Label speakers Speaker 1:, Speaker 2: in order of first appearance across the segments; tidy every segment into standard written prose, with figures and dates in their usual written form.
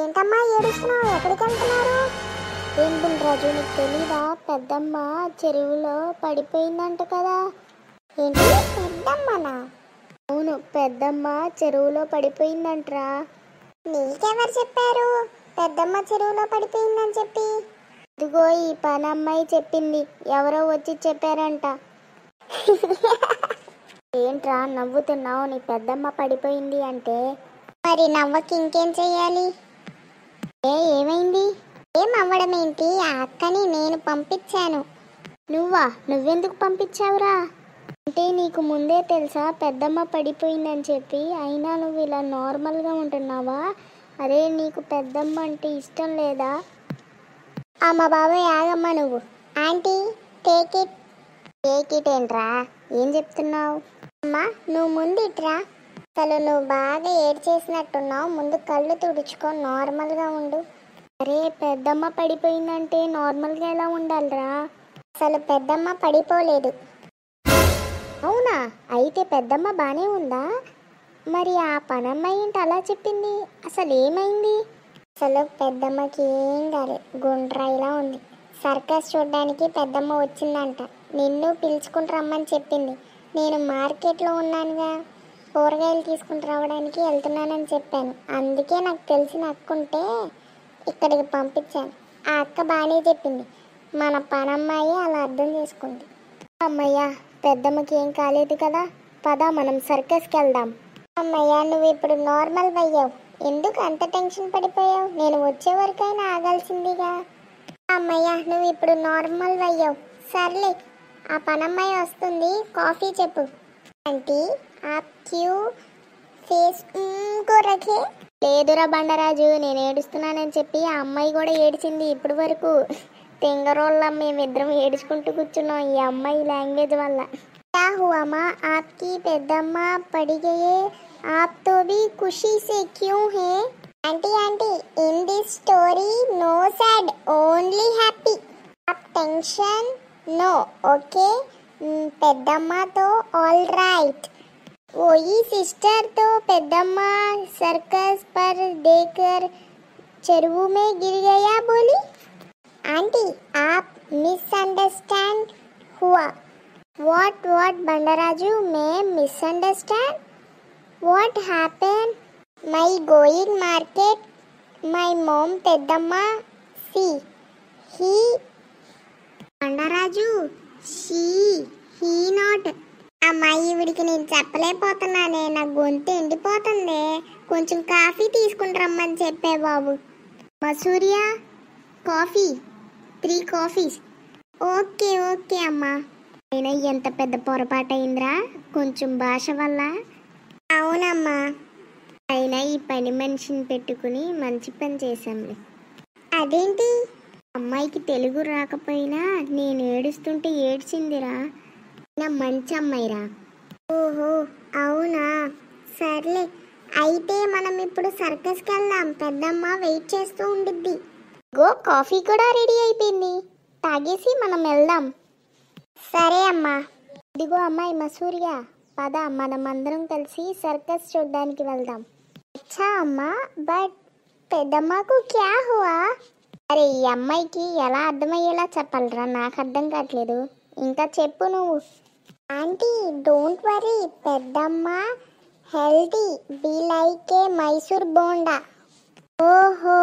Speaker 1: ఏంటమ్మా ఏడుస్తున్నావు? ఎక్కడికి వెళ్తున్నారు? ఏం రాజు, నీకు తెలీదా? పెద్దమ్మ చెరువులో పడిపోయిందంట కదా. ఏంటి, పెద్దమ్మనా? అవును, పెద్దమ్మ చెరువులో పడిపోయిందంట్రా. నీకెవరు చెప్పారు పెద్దమ్మ చెరువులో పడిపోయిందని చెప్పి? ఇదిగో ఈ పని అమ్మాయి చెప్పింది. ఎవరో వచ్చి చెప్పారంట. ఏంట్రా నవ్వుతున్నావు? నీ పెద్దమ్మ పడిపోయింది అంటే మరి నవ్వకి ఇంకేం చెయ్యాలి? ఏమైంది? ఏం అవ్వడం ఏంటి? ఆ అక్కని నేను పంపించాను. నువ్వెందుకు పంపించావురా? అంటే నీకు ముందే తెలుసా పెద్దమ్మ పడిపోయిందని చెప్పి, అయినా నువ్వు ఇలా నార్మల్గా ఉంటున్నావా? అరే, నీకు పెద్దమ్మ అంటే ఇష్టం లేదా? అమ్మ బాబాయ్, ఆగమ్మ నువ్వు. ఆంటీ, టేక్ ఇట్ ఏంట్రా? ఏం చెప్తున్నావు? అమ్మా, నువ్వు ముందు ఇట్రా. అసలు నువ్వు బాగా ఏడ్చేసినట్టున్నావు. ముందు కళ్ళు తుడుచుకో, నార్మల్గా ఉండు. అరే, పెద్దమ్మ పడిపోయిందంటే నార్మల్గా ఎలా ఉండాలిరా? అసలు పెద్దమ్మ పడిపోలేదు. అవునా? అయితే పెద్దమ్మ బానే ఉందా? మరి ఆ పనమ్మాయి ఏంటి అలా చెప్పింది? అసలు ఏమైంది? అసలు పెద్దమ్మకి ఏం కాదు, గుండ్రాయిలా ఉంది. సర్కస్ చూడడానికి పెద్దమ్మ వచ్చిందంట. నిన్ను పిలుచుకుని రమ్మని చెప్పింది. నేను మార్కెట్లో ఉన్నానుగా, కూరగాయలు తీసుకుని రావడానికి వెళ్తున్నానని చెప్పాను. అందుకే నాకు తెలిసిన అక్కుంటే ఇక్కడికి పంపించాను. ఆ అక్క బాగానే చెప్పింది. మన పనమ్మాయి అలా అర్థం చేసుకుంది. అమ్మయ్య, పెద్దమ్మకి ఏం కాలేదు కదా. పద, మనం సర్కస్కి వెళ్దాం. అమ్మయ్య, నువ్వు ఇప్పుడు నార్మల్ అయ్యావు. ఎందుకు అంత టెన్షన్ పడిపోయావు? నేను వచ్చే వరకైనా ఆగాల్సిందిగా. అమ్మయ్య, నువ్వు ఇప్పుడు నార్మల్ అయ్యావు. సర్లే, ఆ పనమ్మాయి వస్తుంది, కాఫీ చెప్పు. ఆంటీ, ఆప్ క్యూ ఫేస్ కో రఖే? లేదురా బండరాజు, నేను ఏడుస్తున్నానని చెప్పి ఆ అమ్మాయి కూడా ఏడిచింది ఇప్పటి వరకు. తెంగరోళ్ళ మేమిద్దరం ఏడుచుకుంటూ కూర్చున్నాం ఈ అమ్మాయి లాంగ్వేజ్ వల్ల. क्या हुआ माँ, आपकी पेद्दम्मा पड़ी गई, आप तो भी खुशी से क्यों है? Aunty aunty, in this story no sad, only happy. आप टेंशन नो, ओके? पेद्दम्मा तो ऑल राइट. वही सिस्टर तो पेद्दम्मा सर्कस पर देकर चरवू में गिर गया बोली. आंटी, आप मिसअंडरस्टैंड हुआ. What Bandaraju, मैं misunderstand? What happened? My going market, my mom Peddamma, see, he, Bandaraju, he not. అమ్మాయి, వీడికి నేను చెప్పలేకపోతున్నానే, నా గొంతు ఎండిపోతుంది. కొంచెం కాఫీ తీసుకుని రమ్మని చెప్పే బాబు. Masuria coffee, 3 coffees. ఓకే అమ్మా. అయినా ఎంత పెద్ద పొరపాటు అయిందిరా, కొంచెం భాష వల్ల. అవునమ్మా, అయినా ఈ పని మనిషిని పెట్టుకుని మంచి పని చేశాంలే. అదేంటి? అమ్మాయికి తెలుగు రాకపోయినా నేను ఏడుస్తుంటే ఏడ్చిందిరా. నా మంచి అమ్మాయిరా. ఓహో, అవునా? సర్లే, అయితే మనం ఇప్పుడు సర్కస్కి వెళ్దాం. పెద్దమ్మ వెయిట్ చేస్తూ ఉండిద్ది. గో, కాఫీ కూడా రెడీ అయిపోయింది, తాగేసి మనం వెళ్దాం. సరే అమ్మా. ఇదిగో అమ్మాయి మసూరియా, పద, మనం అందరం కలిసి సర్కస్ చూడడానికి వెళ్దాం. అచ్చా అమ్మా, బట్ పెద్దమ్మకు క్యా హువా? అరే, ఈ అమ్మాయికి ఎలా అర్థమయ్యేలా చెప్పాలరా, నాకు అర్థం కావట్లేదు. ఇంకా చెప్పు నువ్వు. ఆంటీ, డోంట్ వరీ, పెద్దమ్మ healthy, be like a Mysore bonda. ఓహో,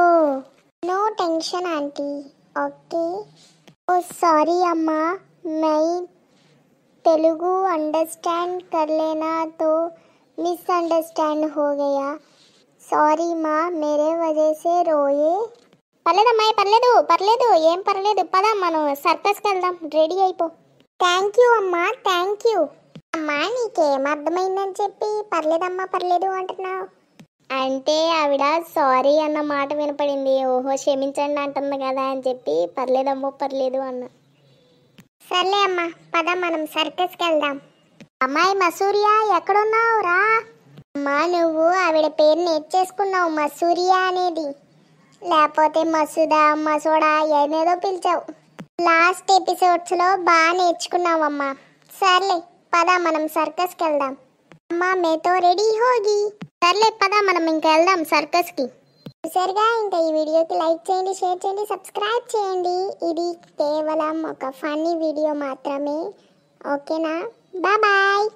Speaker 1: no tension aunty, okay. Oh sorry అమ్మా, मैं तेलुगु अंडरस्टैंड कर लेना तो मिसअंडरस्टैंड हो गया. सॉरी माँ, मेरे वजह से रोए. పర్లేదమ్మాయి, పర్లేదు, ఏం పర్లేదు. పద, మనం సర్కస్కి వెళ్దాం, రెడీ అయిపో. థ్యాంక్ యూ అమ్మా, థ్యాంక్ యూ. అమ్మా, నీకేం అర్థమైందని చెప్పి పర్లేదు అంటున్నావు? అంటే ఆవిడ సారీ అన్న మాట వినపడింది. ఓహో, క్షమించండి అంటుంది కదా అని చెప్పి పర్లేదు అన్న. సర్లే అమ్మా, పద, మనం సర్కస్కి వెళ్దాం. అమ్మాయి మసూరియా, ఎక్కడున్నావు? రా అమ్మా. నువ్వు ఆవిడ పేరు నేర్చేసుకున్నావు, మసూరియా అనేది. లేకపోతే మసూదా, మసోడా, ఏదేదో పిలిచావు. లాస్ట్ ఎపిసోడ్స్లో బాగా నేర్చుకున్నావమ్మా. సర్లే, పద, మనం సర్కస్కి వెళ్దాం. అమ్మా, మేతో రెడీ హోగి. సర్లే, పద, మనం ఇంకా వెళ్దాం సర్కస్కి. చూసారుగా, ఇంకా ఈ వీడియోకి లైక్ చేయండి, షేర్ చేయండి, సబ్స్క్రైబ్ చేయండి. ఇది కేవలం ఒక ఫన్నీ వీడియో మాత్రమే. ఓకేనా? బాయ్.